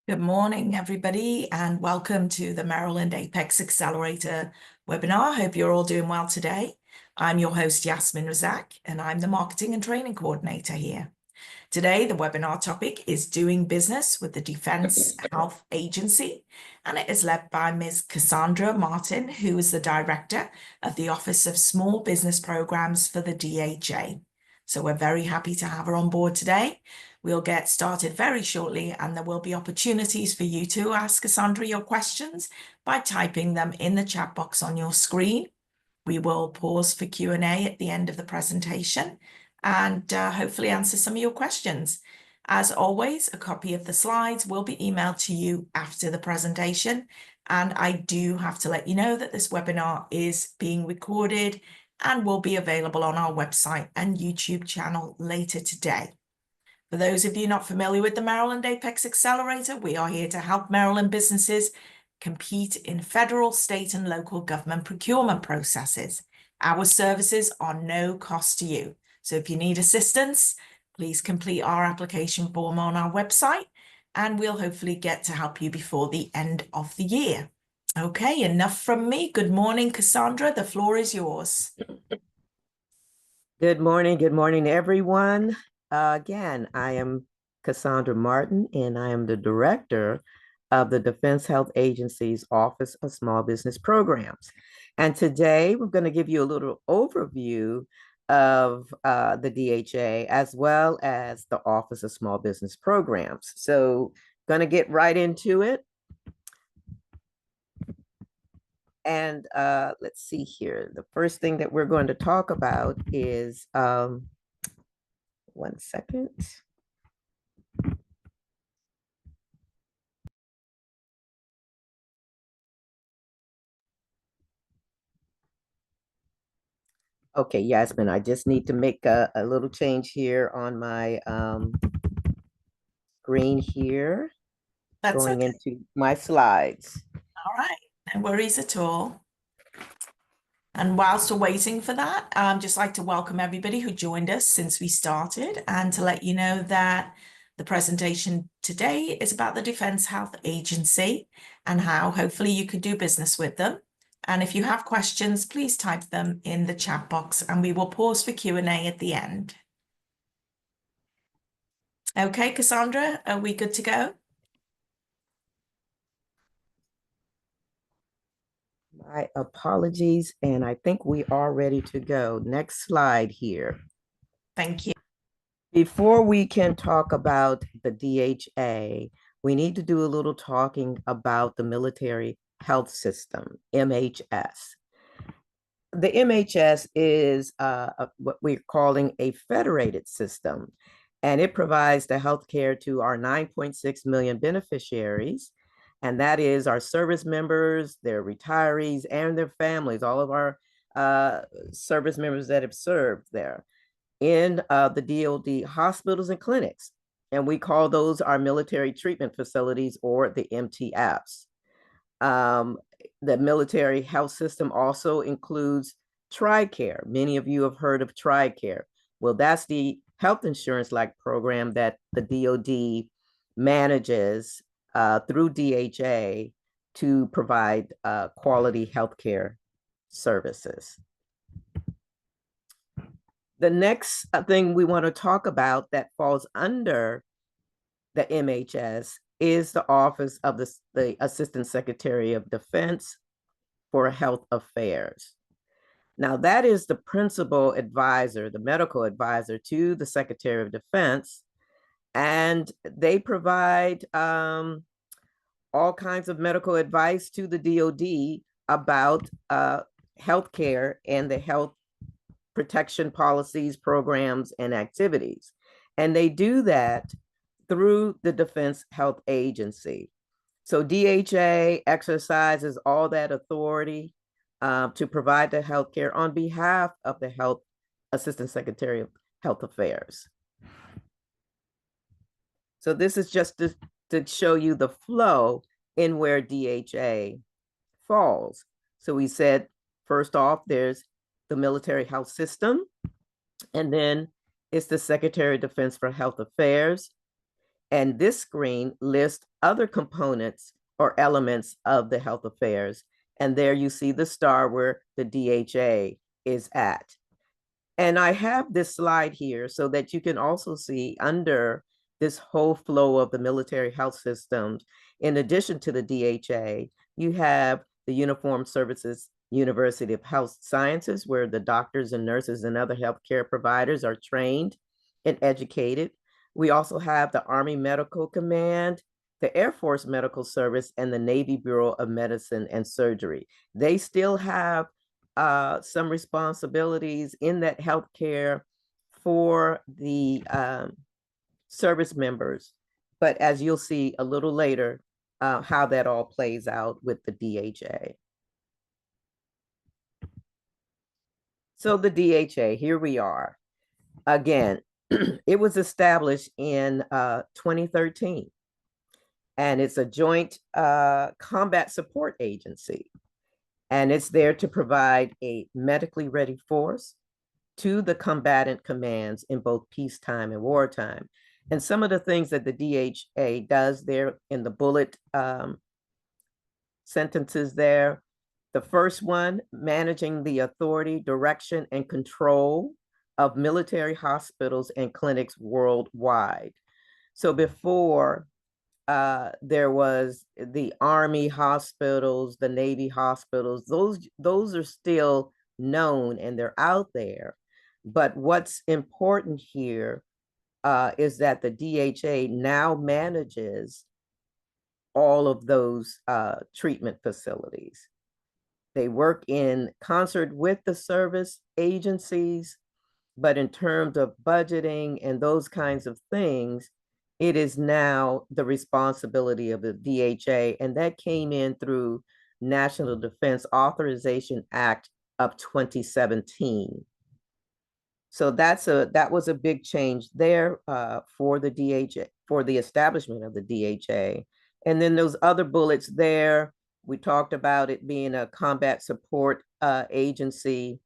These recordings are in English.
Good morning, everybody, and welcome to the Maryland Apex Accelerator webinar. I hope you're all doing well today. I'm your host, Yasmin Razak, and I'm the Marketing and Training Coordinator here. Today, the webinar topic is Doing Business with the Defense Health Agency, and it is led by Ms. Cassandra Martin, who is the Director of the Office of Small Business Programs for the DHA. So we're very happy to have her on board today. We'll get started very shortly, and there will be opportunities for you to ask Cassandra your questions by typing them in the chat box on your screen. We will pause for Q&A at the end of the presentation and hopefully answer some of your questions. As always, a copy of the slides will be emailed to you after the presentation. And I do have to let you know that this webinar is being recorded and will be available on our website and YouTube channel later today. For those of you not familiar with the Maryland Apex Accelerator, we are here to help Maryland businesses compete in federal, state, and local government procurement processes. Our services are no cost to you. So if you need assistance, please complete our application form on our website, and we'll hopefully get to help you before the end of the year. Okay, enough from me. Good morning, Cassandra. The floor is yours. Good morning, everyone. Again, I am Cassandra Martin, and I am the Director of the Defense Health Agency's Office of Small Business Programs. And today we're going to give you a little overview of the DHA as well as the Office of Small Business Programs. So going to get right into it. And let's see here. The first thing that we're going to talk about is, 1 second. Okay, Yasmin, I just need to make a little change here on my screen here. That's going okay. into my slides. All right, no worries at all. And whilst we're waiting for that, I'd just like to welcome everybody who joined us since we started and to let you know that the presentation today is about the Defense Health Agency and how hopefully you could do business with them. And if you have questions, please type them in the chat box and we will pause for Q&A at the end. Okay, Cassandra, are we good to go? My apologies, and I think we are ready to go. Next slide here. Thank you. Before we can talk about the DHA, we need to do a little talking about the military health system, MHS. The MHS is what we're calling a federated system, and it provides the health care to our 9.6 million beneficiaries. And that is our service members, their retirees, and their families, all of our service members that have served there in the DoD hospitals and clinics. And we call those our military treatment facilities, or the MTFs. The military health system also includes TRICARE. Many of you have heard of TRICARE. Well, that's the health insurance-like program that the DoD manages through DHA to provide quality healthcare services. The next thing we want to talk about that falls under the MHS is the Office of the Assistant Secretary of Defense for Health Affairs. Now, that is the principal advisor, the medical advisor to the Secretary of Defense, and they provide all kinds of medical advice to the DoD about healthcare and the health protection policies, programs, and activities. And they do that through the Defense Health Agency. So DHA exercises all that authority to provide the healthcare on behalf of the Health Assistant Secretary of Health Affairs. So this is just to show you the flow in where DHA falls. So we said, first off, there's the military health system, and then it's the Secretary of Defense for Health Affairs. And this screen lists other components or elements of the health affairs. And there you see the star where the DHA is at. And I have this slide here so that you can also see under this whole flow of the military health systems, in addition to the DHA, you have the Uniformed Services University of Health Sciences, where the doctors and nurses and other healthcare providers are trained and educated. We also have the Army Medical Command, the Air Force Medical Service, and the Navy Bureau of Medicine and Surgery. They still have some responsibilities in that healthcare for the service members. But as you'll see a little later, how that all plays out with the DHA. So the DHA, here we are. Again, it was established in 2013, and it's a joint combat support agency. And it's there to provide a medically ready force to the combatant commands in both peacetime and wartime. And some of the things that the DHA does there in the bullet sentences there. The first one, managing the authority, direction, and control of military hospitals and clinics worldwide. So before, there was the Army hospitals, the Navy hospitals, those are still known and they're out there. But what's important here is that the DHA now manages all of those treatment facilities. They work in concert with the service agencies, but in terms of budgeting and those kinds of things, it is now the responsibility of the DHA, and that came in through National Defense Authorization Act of 2017. So that was a big change there for the DHA, for the establishment of the DHA. And then those other bullets there, we talked about it being a combat support agency,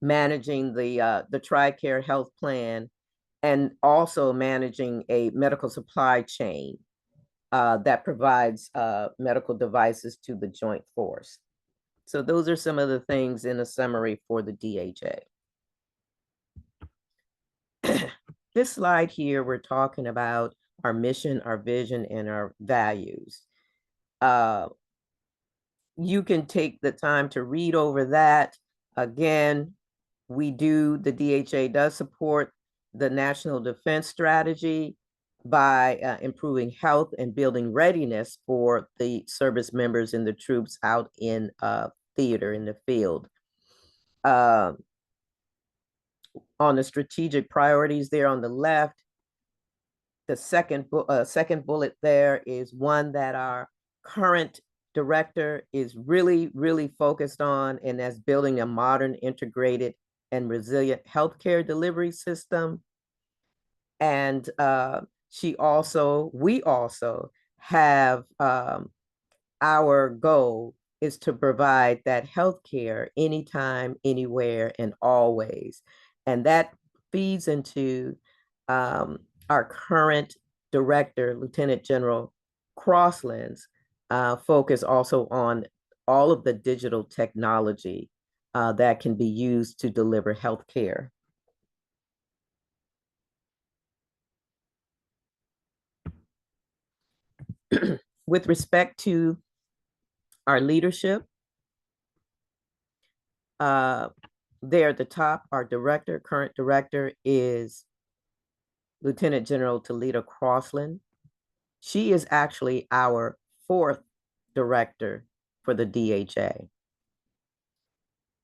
managing the TRICARE health plan, and also managing a medical supply chain that provides medical devices to the joint force. So those are some of the things in a summary for the DHA. This slide here, we're talking about our mission, our vision, and our values. You can take the time to read over that. Again, the DHA does support the National Defense Strategy by improving health and building readiness for the service members and the troops out in theater, in the field. On the strategic priorities there on the left, the second bullet there is one that our current director is really, really focused on, and that's building a modern, integrated, and resilient healthcare delivery system. And we also have our goal is to provide that healthcare anytime, anywhere, and always. And that feeds into our current director, Lieutenant General Crossland's focus also on all of the digital technology that can be used to deliver healthcare. With respect to our leadership, there at the top, our current director is Lieutenant General Talita Crossland. She is actually our 4th director for the DHA.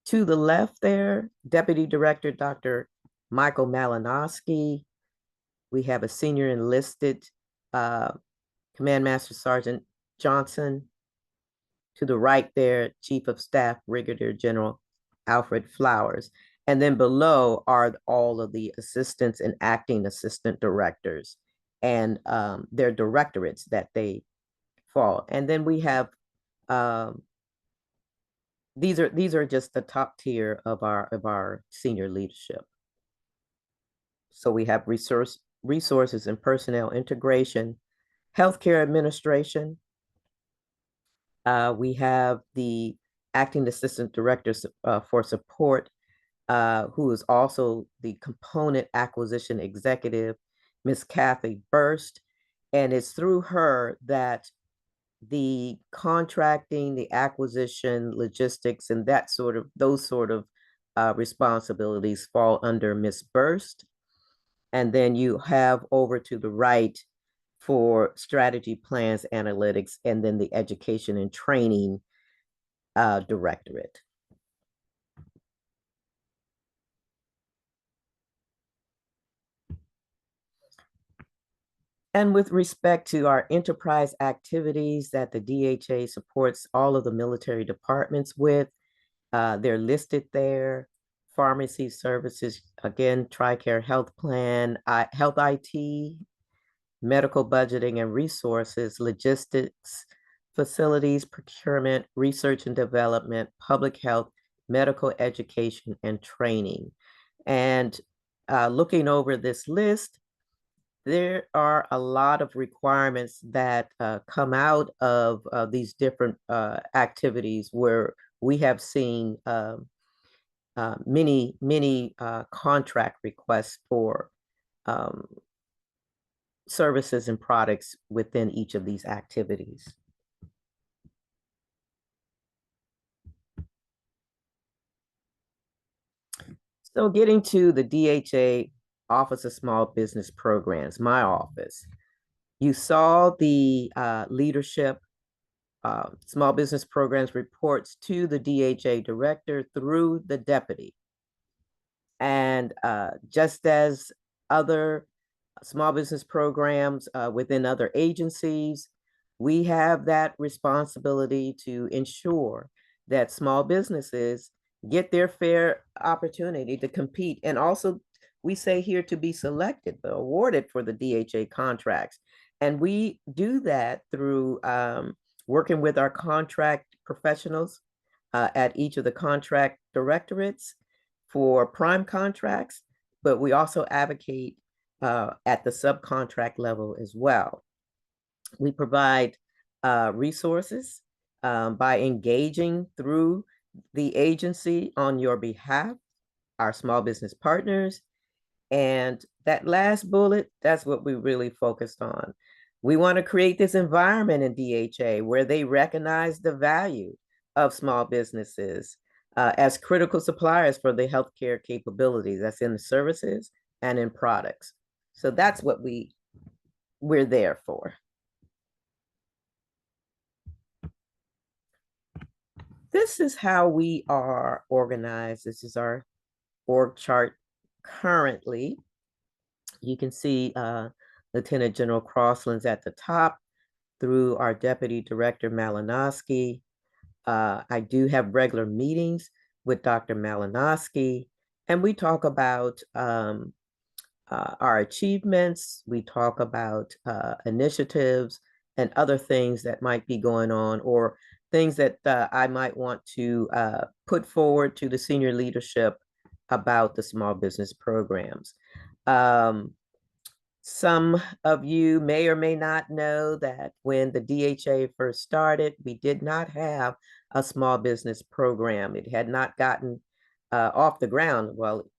To the left there, Deputy Director Dr. Michael Malinowski. We have a senior enlisted Command Master Sergeant Johnson. To the right there, Chief of Staff Brigadier General Alfred Flowers. And then below are all of the assistants and acting assistant directors and their directorates that they fall. And then we have, these are just the top tier of our senior leadership. So we have resources and personnel integration, Healthcare Administration. We have the Acting Assistant Director for Support, who is also the Component Acquisition Executive, Miss Kathy Burst. And it's through her that the contracting, the acquisition, logistics, and those sort of responsibilities fall under Miss Burst. And then you have over to the right for strategy, plans, analytics, and then the education and training directorate. And with respect to our enterprise activities that the DHA supports all of the military departments with, they're listed there. Pharmacy services, again, TRICARE health plan, health IT, medical budgeting and resources, logistics, facilities, procurement, research and development, public health, medical education, and training. And looking over this list, there are a lot of requirements that come out of these different activities where we have seen many contract requests for um, services and products within each of these activities. So getting to the DHA Office of Small Business Programs, my office, you saw the leadership small business programs reports to the DHA director through the deputy. And just as other small business programs within other agencies, we have that responsibility to ensure that small businesses get their fair opportunity to compete. And also, we say here to be selected, but awarded for the DHA contracts. And we do that through working with our contract professionals at each of the contract directorates for prime contracts, but we also advocate at the subcontract level as well. We provide resources by engaging through the agency on your behalf, our small business partners. And that last bullet, that's what we really focused on. We want to create this environment in DHA where they recognize the value of small businesses as critical suppliers for the healthcare capabilities that's in the services and in products. So that's what we're there for. This is how we are organized. This is our org chart currently. You can see Lieutenant General Crossland's at the top through our Deputy Director Malinowski. I do have regular meetings with Dr. Malinowski, and we talk about our achievements. We talk about initiatives and other things that might be going on or things that I might want to put forward to the senior leadership about the small business programs. Some of you may or may not know that when the DHA first started, we did not have a small business program. It had not gotten off the ground. Well,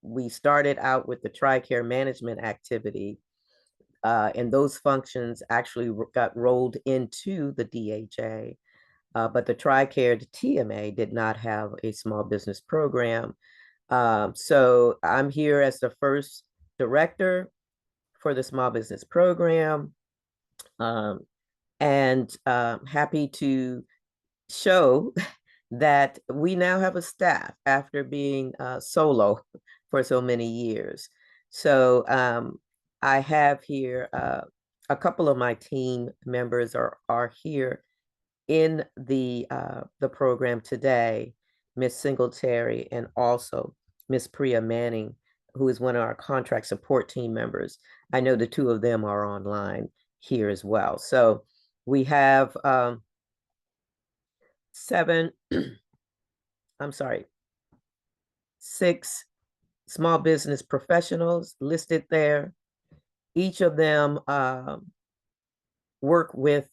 we started out with the TRICARE management activity, and those functions actually got rolled into the DHA. But the TRICARE, the TMA, did not have a small business program. So I'm here as the first director for the small business program, and happy to show that we now have a staff after being solo for so many years. So I have here a couple of my team members are here in the program today, Miss Singletary and also Miss Priya Manning, who is one of our contract support team members. I know the two of them are online here as well. So we have six small business professionals listed there. Each of them work with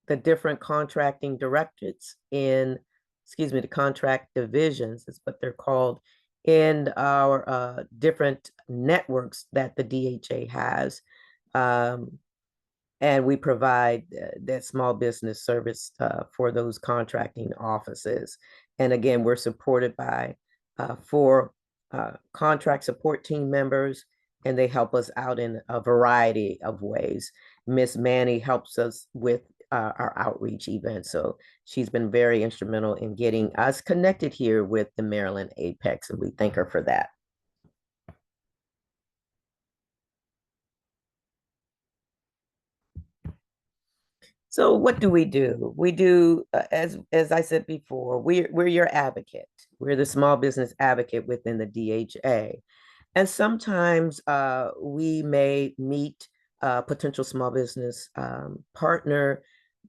the different contracting directorates in, excuse me, the contract divisions is what they're called, in our different networks that the DHA has. And we provide that small business service for those contracting offices. And again, we're supported by 4 contract support team members, and they help us out in a variety of ways. Miss Manny helps us with our outreach events. So she's been very instrumental in getting us connected here with the Maryland Apex, and we thank her for that. So what do? We do, as I said before, we're your advocate. We're the small business advocate within the DHA. And sometimes we may meet a potential small business partner,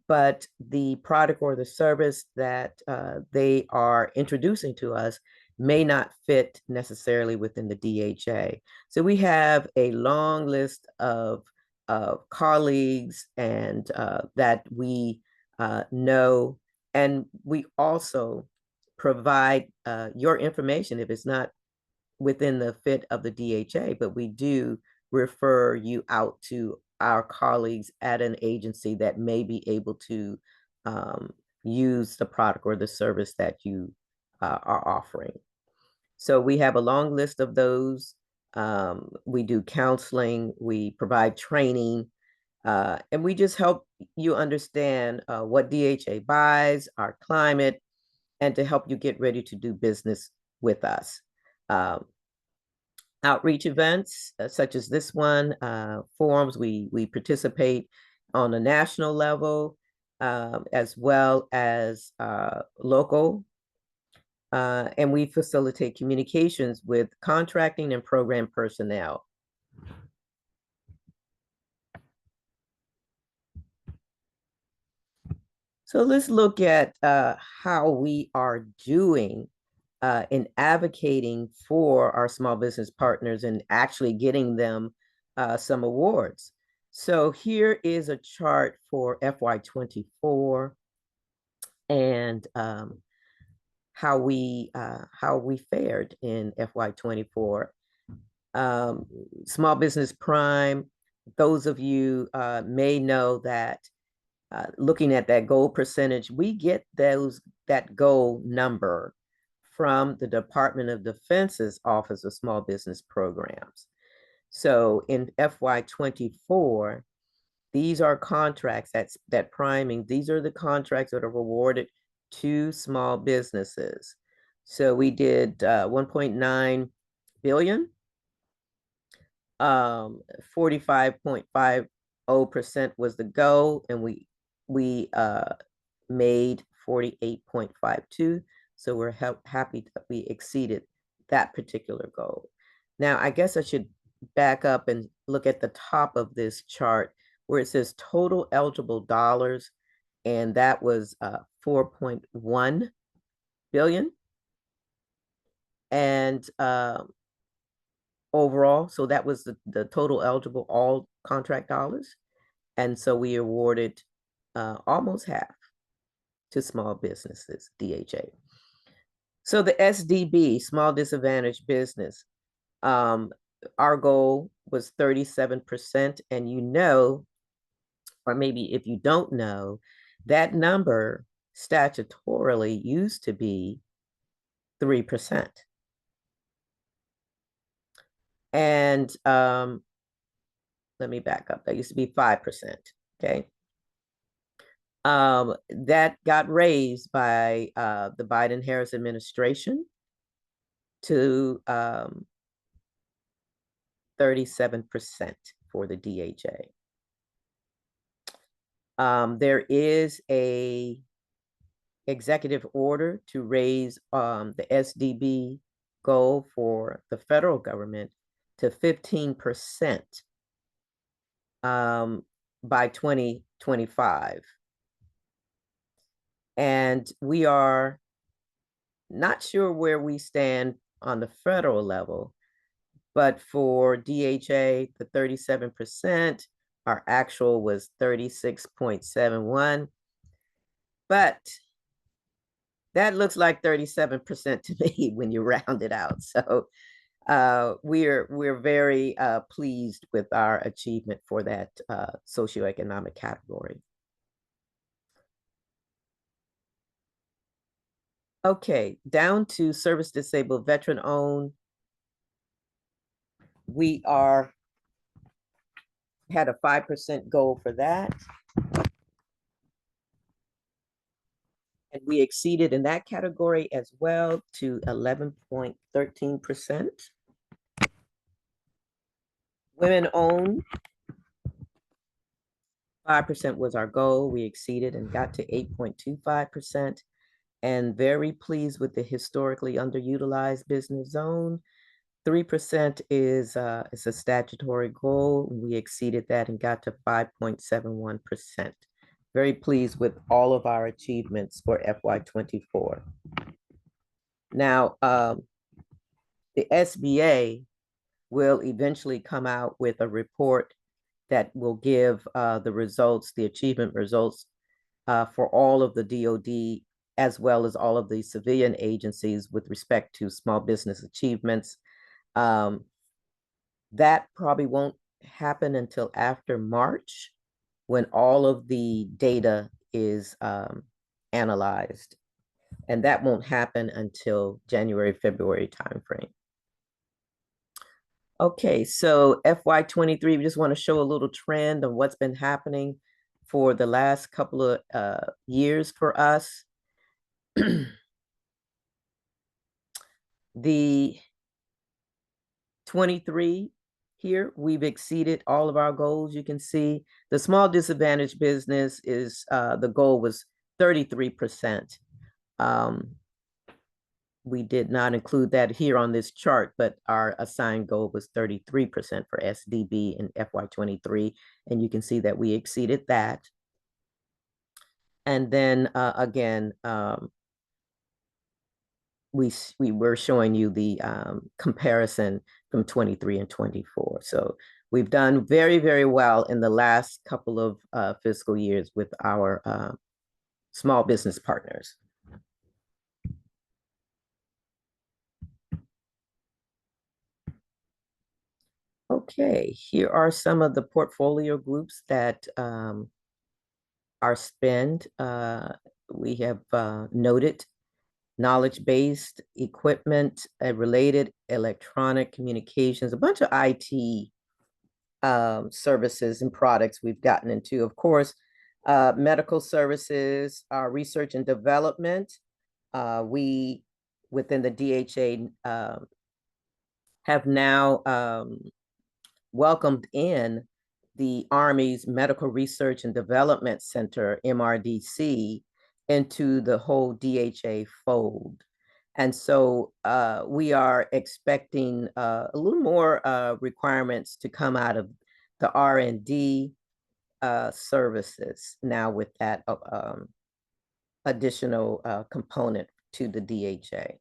but the product or the service that they are introducing to us may not fit necessarily within the DHA. So we have a long list of colleagues and that we know, and we also provide your information if it's not within the fit of the DHA, but we do refer you out to our colleagues at an agency that may be able to use the product or the service that you are offering. So we have a long list of those. We do counseling, we provide training, and we just help you understand what DHA buys, our climate, and to help you get ready to do business with us. Outreach events such as this one, forums, we participate on a national level as well as local. And we facilitate communications with contracting and program personnel. So let's look at how we are doing in advocating for our small business partners and actually getting them some awards. So here is a chart for FY24 and how we fared in FY24. Small Business Prime, those of you may know that looking at that goal percentage, we get that goal number from the Department of Defense's Office of Small Business Programs. So in FY24, these are contracts that priming, these are the contracts that are awarded to small businesses. So we did 1.9 billion, 45.50% was the goal, and we made 48.52. So we're happy that we exceeded that particular goal. Now, I guess I should back up and look at the top of this chart where it says total eligible dollars, and that was 4.1 billion. And overall, so that was the total eligible all contract dollars. And so we awarded almost half to small businesses, DHA. So the SDB, small disadvantaged business, our goal was 37%. And you know, or maybe if you don't know, that number statutorily used to be 3%. And let me back up. That used to be 5%. Okay. That got raised by the Biden-Harris administration to 37% for the DHA. There is a executive order to raise the SDB goal for the federal government to 15% by 2025. And we are not sure where we stand on the federal level, but for DHA, the 37%, Our actual was 36.71, but that looks like 37% to me when you round it out. So we're very pleased with our achievement for that socioeconomic category. Okay, down to service disabled veteran owned. We had a 5% goal for that. And we exceeded in that category as well to 11.13%. Women owned, 5% was our goal. We exceeded and got to 8.25%. And very pleased with the historically underutilized business zone. 3% is a statutory goal. We exceeded that and got to 5.71%. Very pleased with all of our achievements for FY24. Now, the SBA will eventually come out with a report that will give the results, the achievement results for all of the DoD, as well as all of the civilian agencies with respect to small business achievements. That probably won't happen until after March, when all of the data is analyzed. And that won't happen until January, February timeframe. Okay, so FY23, we just want to show a little trend of what's been happening for the last couple of years for us. The 23 here, we've exceeded all of our goals. You can see the small disadvantaged business is, the goal was 33%. We did not include that here on this chart, but our assigned goal was 33% for SDB in FY23. And you can see that we exceeded that. And then again, we were showing you the comparison from 23 and 24. So we've done very, very well in the last couple of fiscal years with our small business partners. Okay, here are some of the portfolio groups that are spend. We have noted knowledge-based equipment, related electronic communications, a bunch of IT services and products we've gotten into. Of course, medical services, research and development. We, within the DHA, have now welcomed in the Army's Medical Research and Development Center, MRDC, into the whole DHA fold. And so we are expecting a little more requirements to come out of the R&D services now with that additional component to the DHA.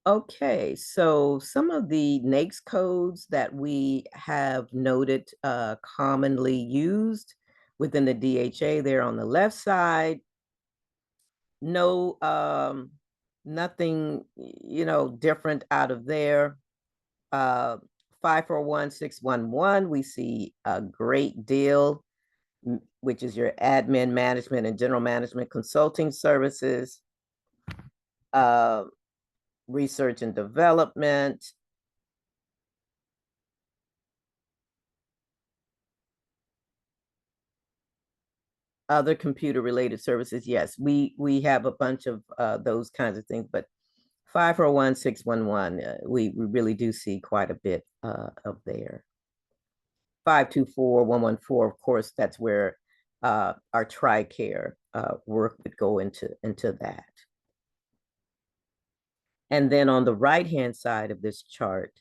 Okay, so some of the NAICS codes that we have noted commonly used within the DHA, they're on the left side. No, nothing, different out of there. 541611, we see a great deal, which is your admin management and general management consulting services. Research and development. Other computer related services. Yes, we have a bunch of those kinds of things, but 541611, we really do see quite a bit of there. 524114, of course, that's where our TRICARE work would go into that. And then on the right-hand side of this chart,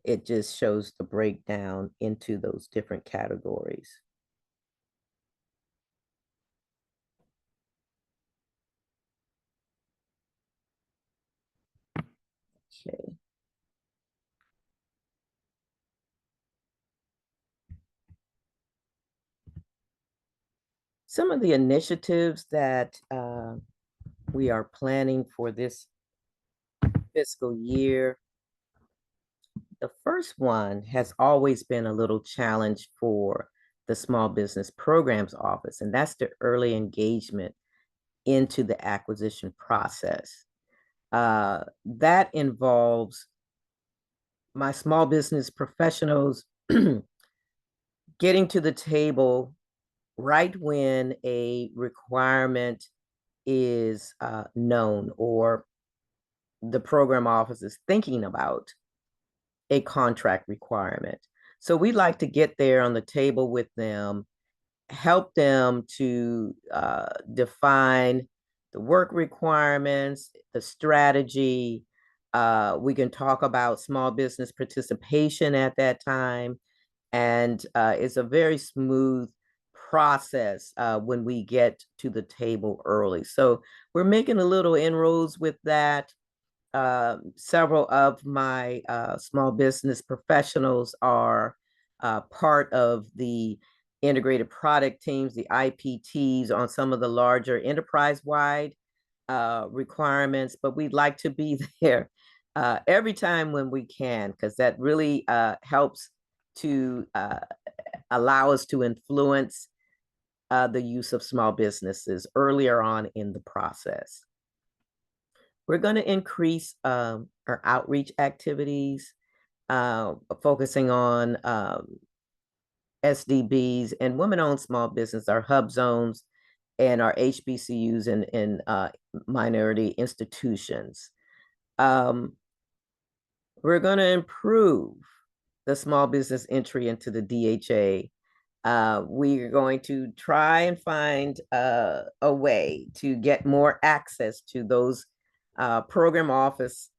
it just shows the breakdown into those different categories. Okay. Some of the initiatives that we are planning for this fiscal year. The first one has always been a little challenge for the Small Business Programs Office, and that's the early engagement into the acquisition process. That involves my small business professionals getting to the table right when a requirement is known or the program office is thinking about a contract requirement. So we like to get there on the table with them, help them to define the work requirements, the strategy. We can talk about small business participation at that time. And it's a very smooth process when we get to the table early. So we're making a little inroads with that. Several of my small business professionals are part of the integrated product teams, the IPTs on some of the larger enterprise-wide requirements, but we'd like to be there every time when we can, because that really helps to allow us to influence the use of small businesses earlier on in the process. We're going to increase our outreach activities, focusing on SDBs and women-owned small business, our hub zones, and our HBCUs and minority institutions. We're going to improve the small business entry into the DHA. We are going to try and find a way to get more access to those program office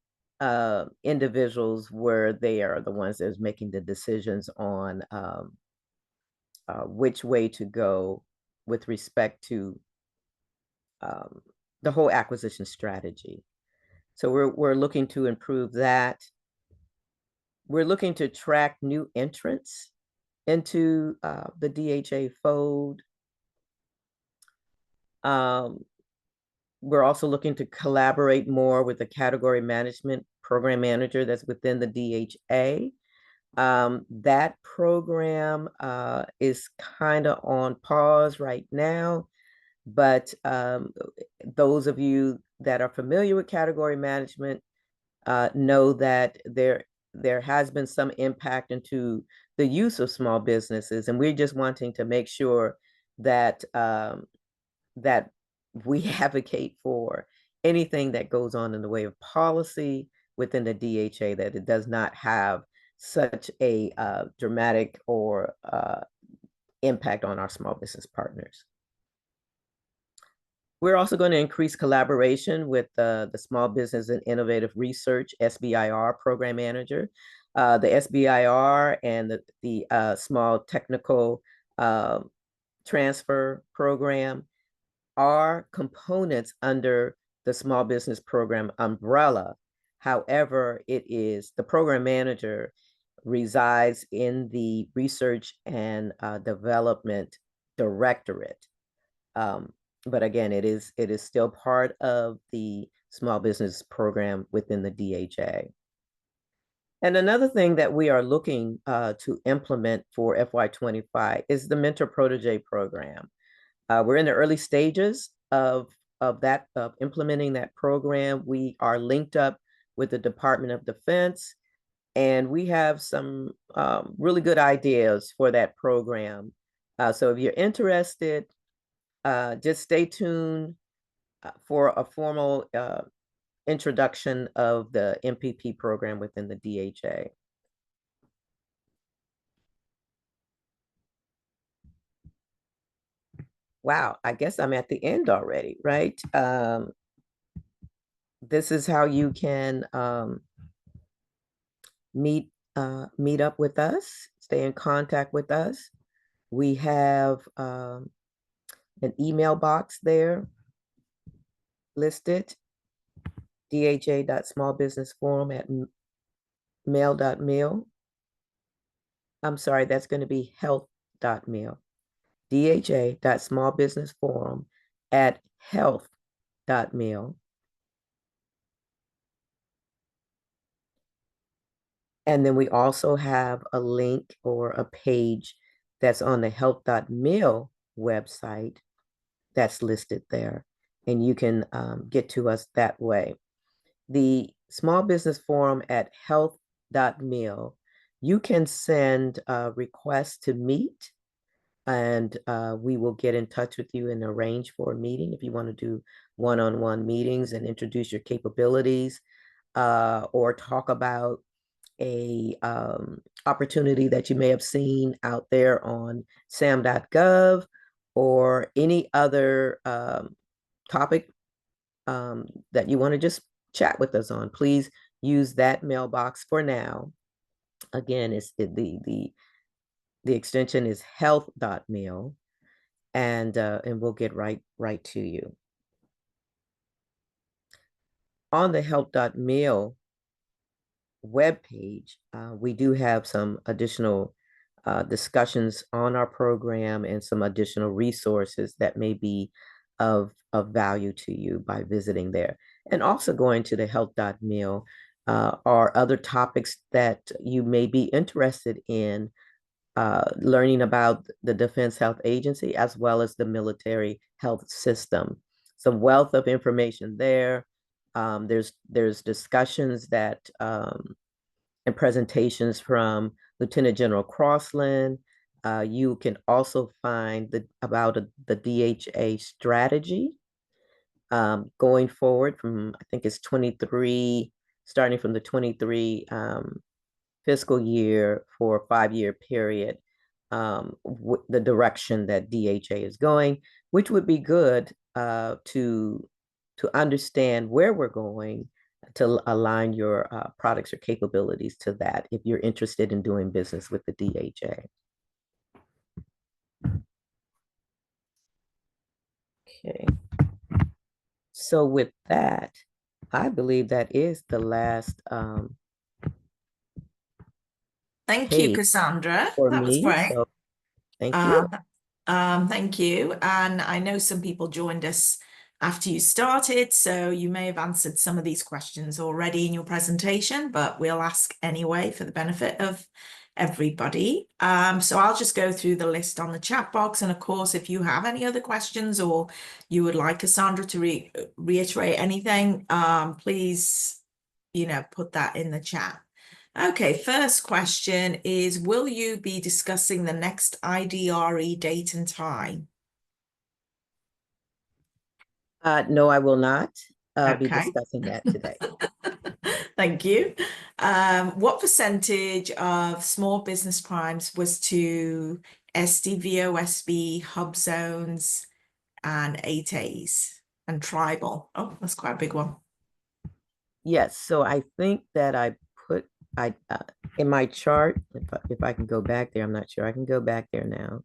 individuals where they are the ones that's making the decisions on which way to go with respect to the whole acquisition strategy. So we're looking to improve that. We're looking to track new entrants into the DHA fold. We're also looking to collaborate more with the category management program manager that's within the DHA. That program is kind of on pause right now, but those of you that are familiar with category management know that there has been some impact into the use of small businesses, and we're just wanting to make sure that that we advocate for anything that goes on in the way of policy within the DHA, that it does not have such a dramatic or impact on our small business partners. We're also going to increase collaboration with the Small Business and Innovative Research, SBIR program manager. The SBIR and the Small Technical Transfer Program are components under the Small Business Program umbrella. However, it is the program manager resides in the Research and Development Directorate. But again, it is still part of the small business program within the DHA. And another thing that we are looking to implement for FY25 is the Mentor Protege program. We're in the early stages of implementing that program. We are linked up with the Department of Defense, and we have some really good ideas for that program. So if you're interested, just stay tuned for a formal introduction of the MPP program within the DHA. Wow, I guess I'm at the end already, right? This is how you can meet up with us, stay in contact with us. We have an email box there listed, dha.smallbusinessforum@mail.mil. I'm sorry, that's going to be health.mil. dha.smallbusinessforum@health.mil. And then we also have a link or a page that's on the health.mil website that's listed there. And you can get to us that way. The Small Business Forum at health.mil, you can send requests to meet, and we will get in touch with you and arrange for a meeting if you want to do one-on-one meetings and introduce your capabilities or talk about a opportunity that you may have seen out there on sam.gov or any other topic that you want to just chat with us on. Please use that mailbox for now. Again, the extension is health.mil, and we'll get right to you. On the health.mil webpage, we do have some additional discussions on our program and some additional resources that may be of value to you by visiting there. And also going to the health.mil are other topics that you may be interested in learning about the Defense Health Agency as well as the military health system. Some wealth of information there. There's discussions that and presentations from Lieutenant General Crossland. You can also find about the DHA strategy going forward from, I think it's 23, starting from the 23 fiscal year for a 5-year period, the direction that DHA is going, which would be good to understand where we're going, to align your products or capabilities to that if you're interested in doing business with the DHA. Okay. So with that, I believe that is the last Thank you, Cassandra. That was great. So thank you. Thank you. And I know some people joined us after you started, so you may have answered some of these questions already in your presentation, but we'll ask anyway for the benefit of everybody. So I'll just go through the list on the chat box. And of course, if you have any other questions or you would like Cassandra to reiterate anything, please, put that in the chat. Okay, first question is, will you be discussing the next IDRE date and time? No, I will not be discussing that today. Thank you. What percentage of small business primes was to SDVOSB, hub zones, and 8As and tribal? Oh, that's quite a big one. Yes, so I think that I put in my chart, if I can go back there, I'm not sure I can go back there now.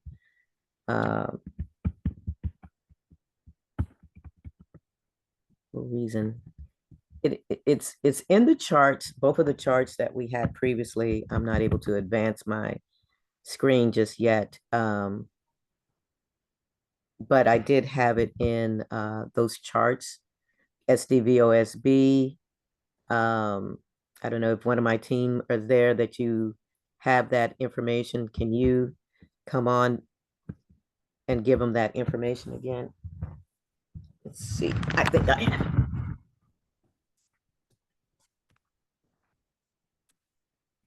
Reason it's in the charts, both of the charts that we had previously. I'm not able to advance my screen just yet, but I did have it in those charts. SDVOSB. I don't know if one of my team is there that you have that information. Can you come on and give them that information again? Let's see. I think I have.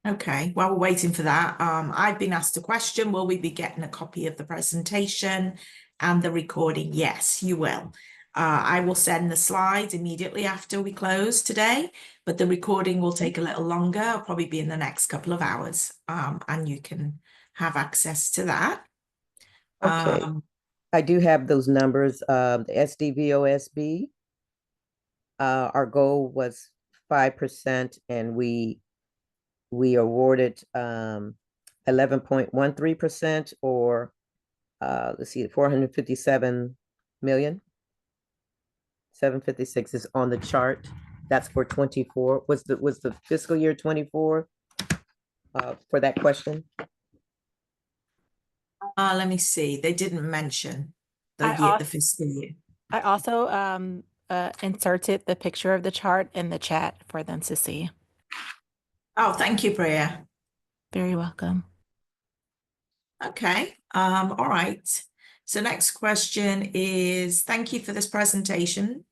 Okay, while we're waiting for that, I've been asked a question. Will we be getting a copy of the presentation and the recording? Yes, you will. I will send the slides immediately after we close today, but the recording will take a little longer. It'll probably be in the next couple of hours, and you can have access to that. Okay. I do have those numbers. The SDVOSB, our goal was 5%, and we awarded 11.13%, or let's see, 457 million. 756 is on the chart. That's for 24. Was the fiscal year 24 for that question? Let me see. They didn't mention I the also fiscal year. I also inserted the picture of the chart in the chat for them to see. Oh, thank you, Priya. Very welcome. Okay. All right. So next question is, thank you for this presentation.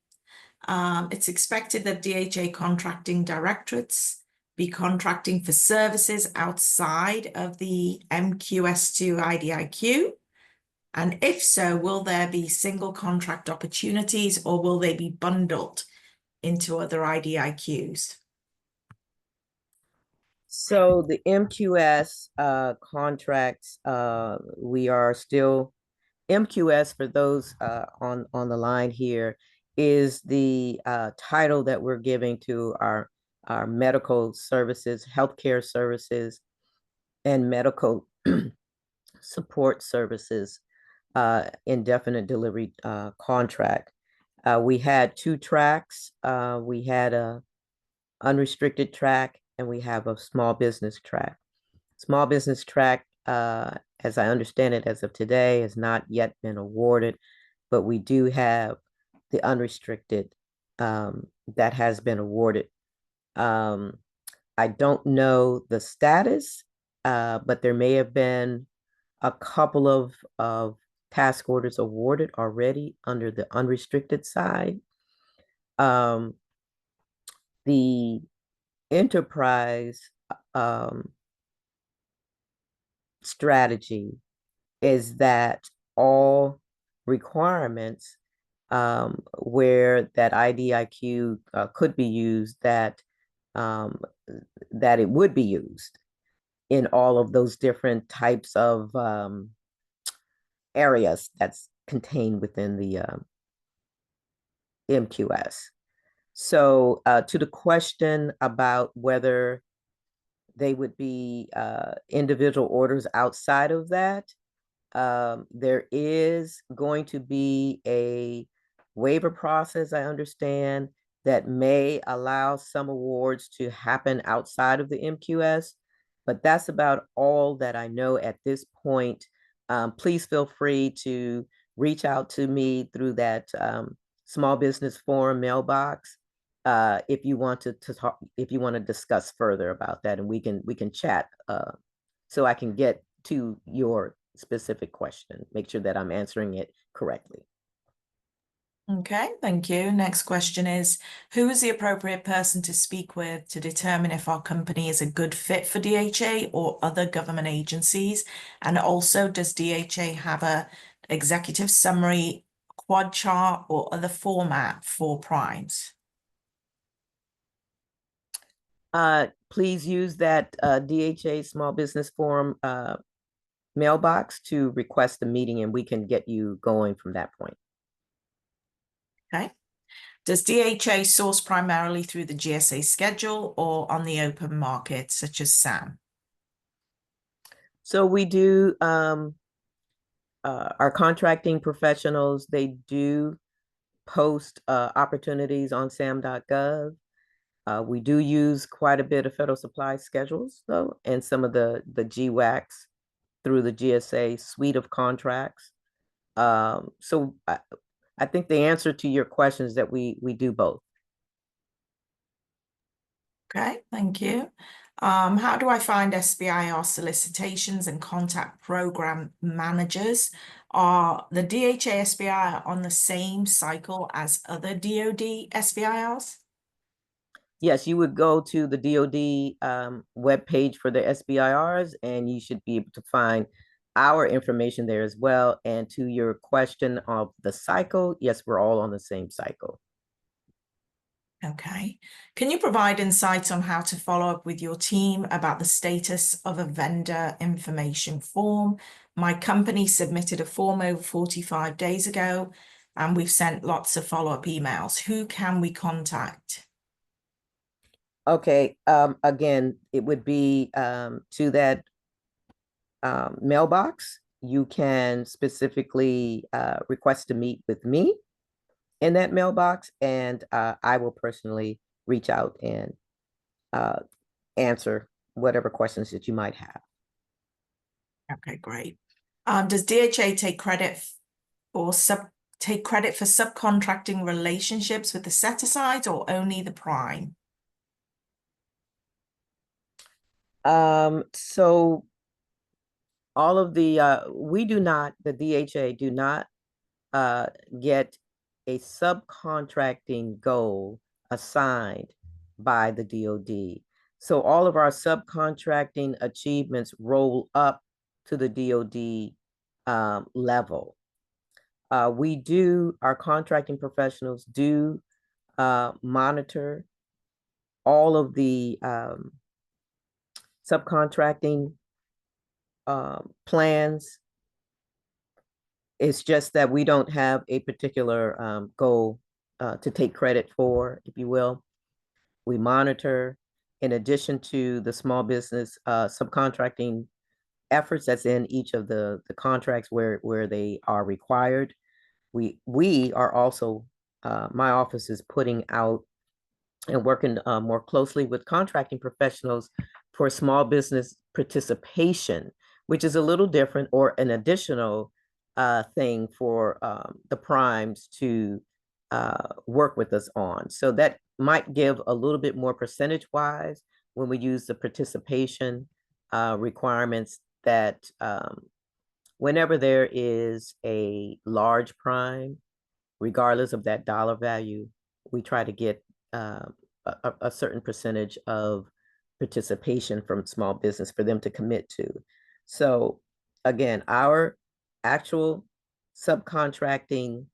It's expected that DHA contracting directorates be contracting for services outside of the MQS2 IDIQ. And if so, will there be single contract opportunities or will they be bundled into other IDIQs? So the MQS contracts, we are still MQS for those on the line here is the title that we're giving to our medical services, healthcare services, and medical support services indefinite delivery contract. We had two tracks. We had a unrestricted track and we have a small business track. Small business track, as I understand it as of today, has not yet been awarded, but we do have the unrestricted that has been awarded. I don't know the status, but there may have been a couple of task orders awarded already under the unrestricted side. The enterprise strategy is that all requirements where that IDIQ could be used, that it would be used in all of those different types of areas that's contained within the MQS. So to the question about whether they would be individual orders outside of that, there is going to be a waiver process, I understand, that may allow some awards to happen outside of the MQS, but that's about all that I know at this point. Please feel free to reach out to me through that small business forum mailbox if you want to talk, if you want to discuss further about that, and we can chat so I can get to your specific question, make sure that I'm answering it correctly. Okay, thank you. Next question is, who is the appropriate person to speak with to determine if our company is a good fit for DHA or other government agencies? And also, does DHA have a executive summary, quad chart, or other format for primes? Please use that DHA Small Business Forum mailbox to request a meeting, and we can get you going from that point. Okay. Does DHA source primarily through the GSA schedule or on the open market, such as SAM? So we do, our contracting professionals, they do post opportunities on sam.gov. We do use quite a bit of federal supply schedules, though, and some of the GWACs through the GSA suite of contracts. So I think the answer to your question is that we do both. Okay, thank you. How do I find SBIR solicitations and contact program managers? Are the DHA SBIR on the same cycle as other DoD SBIRs? Yes, you would go to the DoD webpage for the SBIRs, and you should be able to find our information there as well. And to your question of the cycle, yes, we're all on the same cycle. Okay. Can you provide insights on how to follow up with your team about the status of a vendor information form? My company submitted a form over 45 days ago, and we've sent lots of follow-up emails. Who can we contact? Okay, again, it would be to that mailbox. You can specifically request to meet with me in that mailbox, and I will personally reach out and answer whatever questions that you might have. Okay, great. Does DHA take credit for subcontracting relationships with the set-asides or only the prime? So all of the the DHA do not get a subcontracting goal assigned by the DoD. So all of our subcontracting achievements roll up to the DoD level. Our contracting professionals do monitor all of the subcontracting plans. It's just that we don't have a particular goal to take credit for, if you will. We monitor, in addition to the small business subcontracting efforts that's in each of the contracts where they are required. We are also, my office is putting out and working more closely with contracting professionals for small business participation, which is a little different or an additional thing for the primes to work with us on. So that might give a little bit more percentage-wise when we use the participation requirements that whenever there is a large prime, regardless of that dollar value, we try to get a certain percentage of participation from small business for them to commit to. So again, our actual subcontracting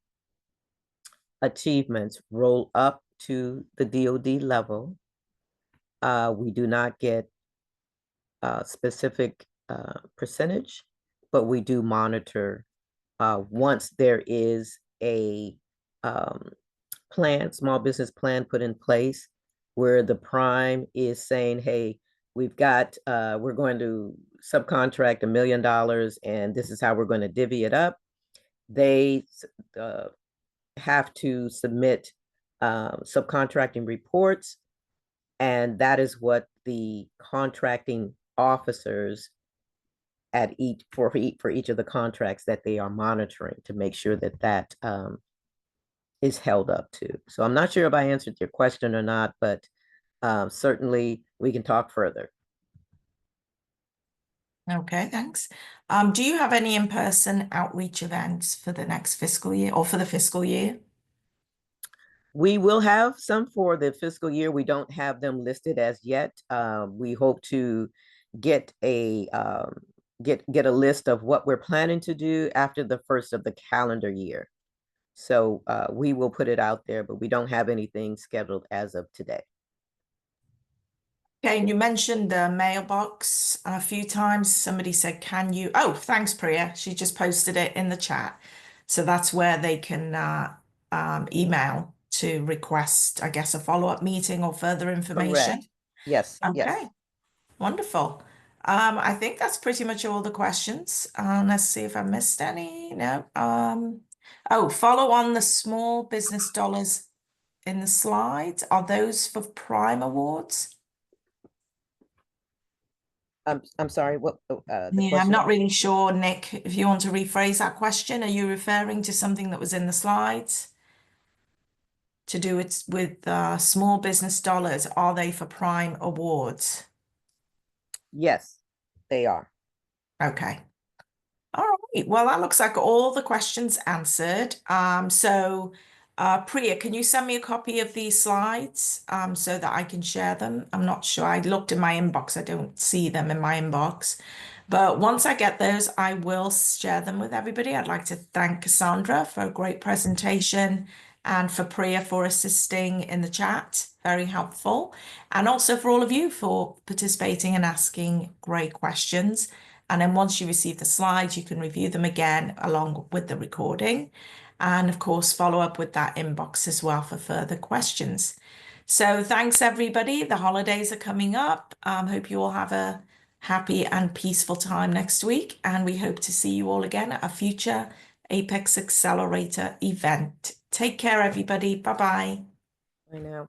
achievements roll up to the DoD level. We do not get a specific percentage, but we do monitor once there is a small business plan put in place where the prime is saying, hey, we're going to subcontract $1 million and this is how we're going to divvy it up. They have to submit subcontracting reports, and that is what the contracting officers for each of the contracts that they are monitoring to make sure that is held up to. So I'm not sure if I answered your question or not, but certainly we can talk further. Okay, thanks. Do you have any in-person outreach events for the next fiscal year or for the fiscal year? We will have some for the fiscal year. We don't have them listed as yet. We hope to get a list of what we're planning to do after the first of the calendar year. So we will put it out there, but we don't have anything scheduled as of today. Okay, and you mentioned the mailbox a few times. Somebody said, can you? Oh, thanks, Priya. She just posted it in the chat. So that's where they can email to request, I guess, a follow-up meeting or further information. Correct. Yes. Okay, Yes. wonderful. I think that's pretty much all the questions. Let's see if I missed any. No. Oh, follow on the small business dollars in the slides. Are those for Prime Awards? I'm sorry, what the Yeah, question? I'm not really sure, Nick, if you want to rephrase that question. Are you referring to something that was in the slides? To do it with small business dollars, are they for Prime Awards? Yes, they are. Okay. All right. Well, that looks like all the questions answered. Priya, can you send me a copy of these slides so that I can share them? I'm not sure. I looked in my inbox. I don't see them in my inbox. But once I get those, I will share them with everybody. I'd like to thank Cassandra for a great presentation and for Priya for assisting in the chat. Very helpful. And also for all of you for participating and asking great questions. And then once you receive the slides, you can review them again along with the recording. And of course, follow up with that inbox as well for further questions. So thanks, everybody. The holidays are coming up. Hope you all have a happy and peaceful time next week. And we hope to see you all again at a future Apex Accelerator event. Take care, everybody. Bye-bye. I know.